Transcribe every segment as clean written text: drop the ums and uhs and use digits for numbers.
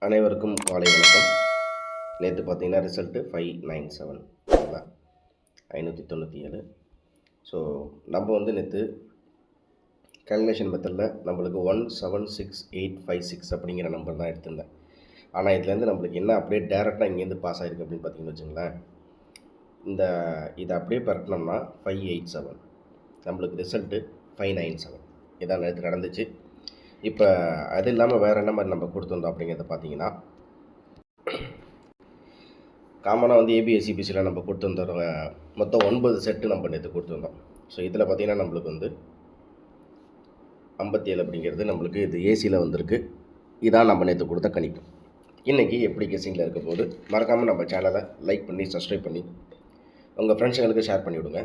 அனைவருக்கும் காலை வணக்கம். நேற்று பார்த்தீங்கன்னா ரிசல்ட்டு 597 சரிங்களா, 597. ஸோ நம்ம வந்து நேற்று கால்குலேஷன் மெத்தடில் நம்மளுக்கு 176856 அப்படிங்கிற நம்பர் தான் எடுத்திருந்தேன். ஆனால் இதுலேருந்து நம்மளுக்கு என்ன அப்படியே டேரெக்டாக இங்கேருந்து பாஸ் ஆகிருக்கு அப்படின்னு பார்த்தீங்கன்னு வச்சுங்களேன். இதை அப்படியே பரட்டினோம்னா 587, நம்மளுக்கு ரிசல்ட்டு 597. இதான் நேற்று நடந்துச்சு. இப்போ அது இல்லாமல் வேறு என்ன மாதிரி நம்ம கொடுத்துருந்தோம் அப்படிங்கிறத பார்த்தீங்கன்னா, காமனாக வந்து ஏபிஎஸ்சிபிசியில் நம்ம கொடுத்துருந்தோம் மொத்தம் 9 செட்டு நம்ம நேற்று கொடுத்துருந்தோம். ஸோ இதில் பார்த்திங்கன்னா நம்மளுக்கு வந்து 57 அப்படிங்கிறது நம்மளுக்கு இது ஏசியில் வந்திருக்கு. இதான் நம்ம நேற்று கொடுத்த கணிப்பு. இன்றைக்கி எப்படி கெஸ்ஸிங்கில் இருக்க போது மறக்காமல் நம்ம சேனலை லைக் பண்ணி சப்ஸ்கிரைப் பண்ணி உங்கள் ஃப்ரெண்ட்ஸுங்களுக்கு ஷேர் பண்ணிவிடுங்க.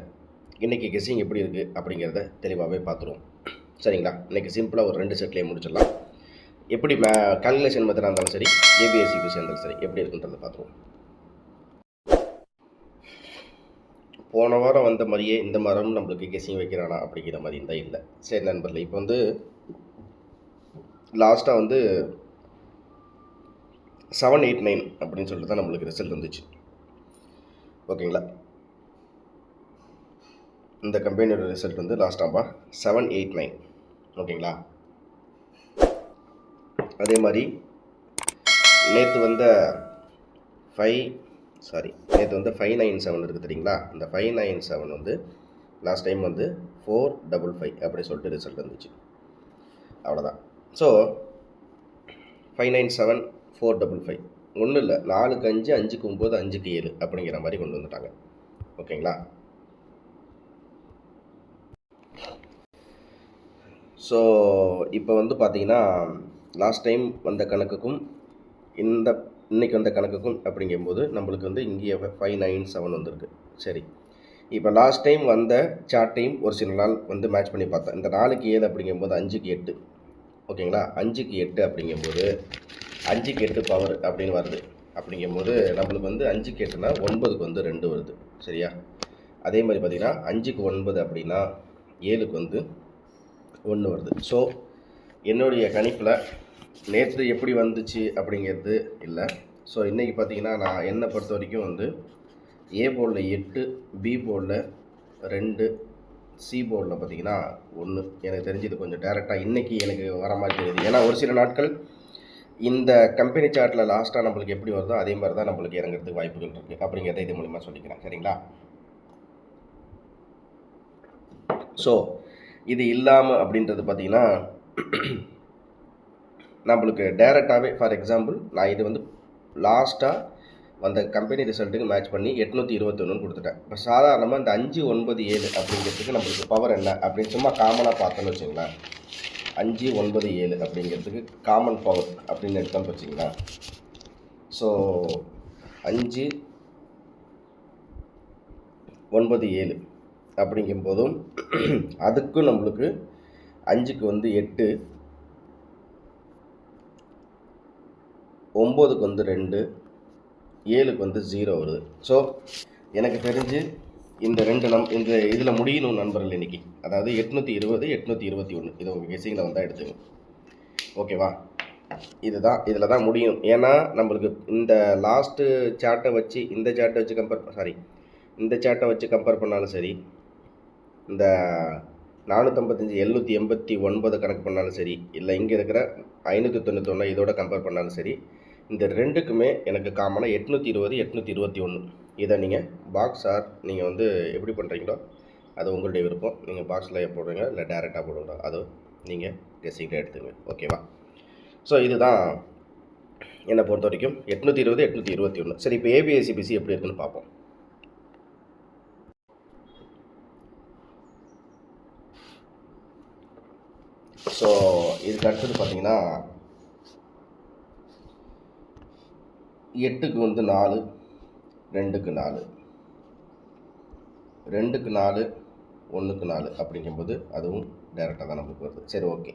இன்றைக்கி கெஸ்ஸிங் எப்படி இருக்குது அப்படிங்கிறத தெளிவாகவே பார்த்துருவோம் சரிங்களா. இன்றைக்கி சிம்பிளாக ஒரு 2 செட்லேயே முடிச்சிடலாம். எப்படி கால்குலேஷன் மெத்தடாக இருந்தாலும் சரி, ஏபிஎஸ்சிபிசி இருந்தாலும் சரி, எப்படி இருக்குன்றதை பார்த்துருவோம். போன வாரம் வந்த மாதிரியே இந்த வாரம் நம்மளுக்கு கெஸ்ஸிங் வைக்கிறானா அப்படிங்கிற மாதிரி இருந்தால் இல்லை. சரி நண்பர்களே, இப்போ வந்து லாஸ்ட்டாக வந்து 789 அப்படின்னு சொல்லிட்டு தான் நம்மளுக்கு ரிசல்ட் வந்துச்சு. ஓகேங்களா, இந்த கம்பெனியோட ரிசல்ட் வந்து லாஸ்ட்டாக 789. ஓகேங்களா, அதே மாதிரி நேற்று வந்த 597 இருக்குது தெரியுங்களா. இந்த 597 வந்து லாஸ்ட் டைம் வந்து 455 அப்படி சொல்லிட்டு ரிசல்ட் வந்துச்சு. அவ்வளோதான். ஸோ 597 455 ஒன்றும் இல்லை, 4க்கு 5 5க்கு 9 5க்கு 7 அப்படிங்கிற மாதிரி கொண்டு வந்துட்டாங்க. ஓகேங்களா. ஸோ இப்போ வந்து பார்த்தீங்கன்னா லாஸ்ட் டைம் வந்த கணக்குக்கும் இன்றைக்கி வந்த கணக்குக்கும் அப்படிங்கும்போது நம்மளுக்கு வந்து இங்கே 597 வந்திருக்கு. சரி, இப்போ லாஸ்ட் டைம் வந்த சார்ட்டையும் ஒரு சில நாள் வந்து மேட்ச் பண்ணி பார்த்தேன். இந்த 4க்கு 7 அப்படிங்கும்போது 5க்கு 8. ஓகேங்களா, 5க்கு 8 அப்படிங்கும்போது 5க்கு 8 பவர் அப்படின்னு வருது. அப்படிங்கும்போது நம்மளுக்கு வந்து 5க்கு 8னா 9க்கு வந்து 2 வருது. சரியா, அதே மாதிரி பார்த்திங்கன்னா 5க்கு 9 அப்படின்னா 7க்கு வந்து 1 வருது. ஸோ என்னுடைய கணிப்பில் நேற்று எப்படி வந்துச்சு அப்படிங்கிறது இல்லை. ஸோ இன்றைக்கி பார்த்திங்கன்னா நான் என்னை பொறுத்த வரைக்கும் வந்து ஏ போர்டில் 8, பி போர்டில் 2, சி போர்டில் பார்த்திங்கன்னா 1. எனக்கு தெரிஞ்சது கொஞ்சம் டேரெக்டாக இன்றைக்கி எனக்கு வர மாதிரி தெரியுது. ஏன்னா ஒரு சில நாட்கள் இந்த கம்பெனி சார்ட்டில் லாஸ்ட்டாக நம்மளுக்கு எப்படி வருதோ அதே மாதிரி தான் நம்மளுக்கு இறங்குறதுக்கு வாய்ப்புகள் இருக்குது அப்படிங்கிறத இது மூலிமா சொல்லிக்கிறேன். சரிங்களா. ஸோ இது இல்லாமல் அப்படின்றது பார்த்திங்கன்னா நம்மளுக்கு டேரெக்டாகவே ஃபார் எக்ஸாம்பிள் நான் இது வந்து லாஸ்ட்டாக வந்த கம்பெனி ரிசல்ட்டுக்கு மேட்ச் பண்ணி 821 கொடுத்துட்டேன். இப்போ சாதாரணமாக இந்த 597 அப்படிங்கிறதுக்கு நம்மளுக்கு பவர் என்ன அப்படின்னு சும்மா காமனாக பார்த்தோன்னு வச்சுங்களேன். 597 அப்படிங்கிறதுக்கு காமன் பவர் அப்படின்னு எடுத்தோம்னு வச்சுங்களேன். ஸோ 597 அப்படிங்கும்போதும் அதுக்கும் நம்மளுக்கு 5க்கு வந்து 8, 9க்கு வந்து 2, 7க்கு வந்து 0 வருது. ஸோ எனக்கு தெரிஞ்சு இந்த இந்த இதில் முடியணும் நண்பர்கள் இன்றைக்கி. அதாவது 820 821 இது உங்கள் கெஸ்ஸிங்கில் வந்தால் எடுத்துங்க. ஓகேவா, இதில் தான் முடியும். ஏன்னா நம்மளுக்கு இந்த லாஸ்ட்டு சார்ட்டை வச்சு இந்த சார்ட்டை வச்சு கம்பேர் பண்ணாலும் சரி, இந்த 455 789 கணக்கு பண்ணாலும் சரி, இல்லை இங்கே இருக்கிற 591 இதோட கம்பேர் பண்ணாலும் சரி, இந்த ரெண்டுக்குமே எனக்கு காமனாக 820 821. இதை நீங்கள் பாக்ஸ் நீங்கள் வந்து எப்படி பண்ணுறீங்களோ அது உங்களுடைய விருப்பம். நீங்கள் பாக்ஸில் போடுறீங்க இல்லை டேரெக்டாக போடுங்க, அது நீங்கள் கெஸ்ஸிங்கில் எடுத்துங்க. ஓகேவா. ஸோ இதுதான் என்னை பொறுத்த வரைக்கும் 820 821. சரி, இப்போ ஏபிஎஸ்சிபிசி எப்படி இருக்குன்னு பார்ப்போம். ஸோ இதுக்கு அடுத்தது பார்த்தீங்கன்னா 8க்கு வந்து 4, 2க்கு 4, 2க்கு 4, 1க்கு 4 அப்படிங்கும்போது அதுவும் டைரெக்டாக தான் நமக்கு வருது. சரி, ஓகே.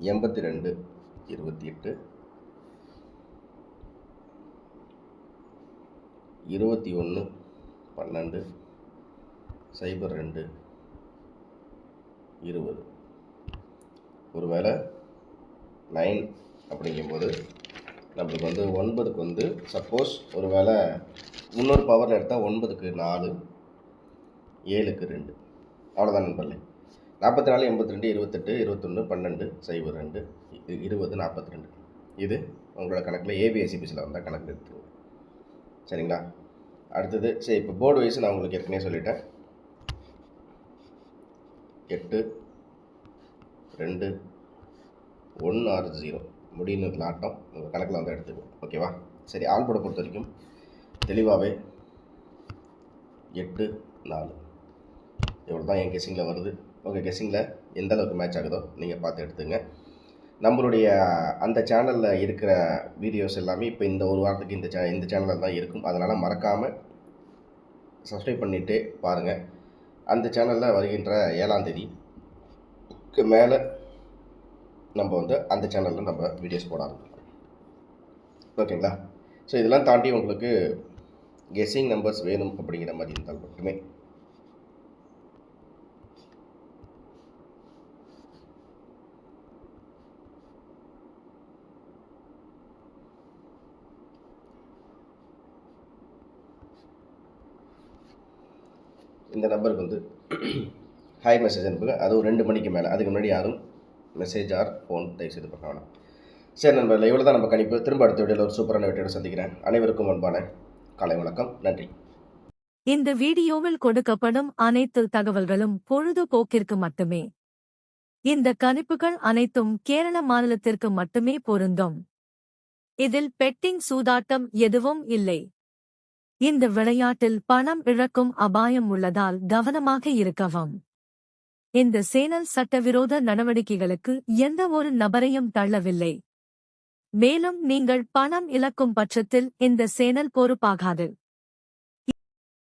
82 28 21 12 02 20. ஒருவேளை 9 அப்படிங்கும்போது நம்மளுக்கு வந்து 9க்கு வந்து சப்போஸ் ஒரு வேளை முன்னொரு பவரில் எடுத்தால் 9க்கு 4, 7க்கு 2, அவ்வளோதான் நண்பர்களே. 44, 82, 28, 21, 12, 02, 20, 42. இது உங்களோட கணக்கில் ஏபிஎஸ்சிபிஸில் வந்தால் கணக்கு எடுத்துங்க. சரிங்களா? அடுத்தது சரி, இப்போ போர்டு வைஸ் நான் உங்களுக்கு ஏற்கனவே சொல்லிட்டேன். 8, 2, 1 ஆர் 0 முடியுன்னு ஆட்டம் உங்கள் கணக்கில் வந்து எடுத்துக்கோ. ஓகேவா? சரி, ஆல் போர்டை பொறுத்த வரைக்கும் தெளிவாகவே 8, 4 இவ்வளோ தான் என் கெஸ்ஸிங்கில் வருது. உங்கள் கெஸ்ஸிங்கில் எந்த அளவுக்கு மேட்ச் ஆகுதோ நீங்கள் பார்த்து எடுத்துங்க. நம்மளுடைய அந்த சேனலில் இருக்கிற வீடியோஸ் எல்லாமே இப்போ இந்த ஒரு வாரத்துக்கு இந்த சேனலில் தான் இருக்கும். அதனால் மறக்காமல் சப்ஸ்கிரைப் பண்ணிவிட்டு பாருங்கள். அந்த சேனலில் வருகின்ற 7ஆம் தேதிக்கு மேலே நம்ம வந்து அந்த சேனலில் நம்ம வீடியோஸ் போட ஆரம்பிக்கலாம். ஓகேங்களா? ஸோ இதெல்லாம் தாண்டி உங்களுக்கு கெஸ்ஸிங் நம்பர்ஸ் வேணும் அப்படிங்கிற மாதிரி இருந்தால் மட்டுமே இந்த நம்பருக்கு வந்து ஹாய் மெசேஜ் அனுப்புங்க. அதுவும் 2 மணிக்கு மேலே. அதுக்கு முன்னாடி யாரும் மெசேஜ் ஆர் ஃபோன் தயவுசெய்து பண்ண வேணாம். சரி நண்பர்களே, இவ்வளோ தான் நம்ம கணிப்பு. திரும்ப அடுத்த வீடியோவில் ஒரு சூப்பரான வீடியோட சந்திக்கிறேன். அனைவருக்கும் அன்பான காலை வணக்கம். நன்றி. இந்த வீடியோவில் கொடுக்கப்படும் அனைத்து தகவல்களும் பொழுதுபோக்கிற்கு மட்டுமே. இந்த கணிப்புகள் அனைத்தும் கேரள மாநிலத்திற்கு மட்டுமே பொருந்தும். இதில் பெட்டிங் சூதாட்டம் எதுவும் இல்லை. இந்த விளையாட்டில் பணம் இழக்கும் அபாயம் உள்ளதால் கவனமாக இருக்கவும். இந்த சேனல் சட்டவிரோத நடவடிக்கைகளுக்கு எந்த ஒரு நபரையும் தள்ளவில்லை. மேலும் நீங்கள் பணம் இழக்கும் பட்சத்தில் இந்த சேனல் பொறுப்பாகாது.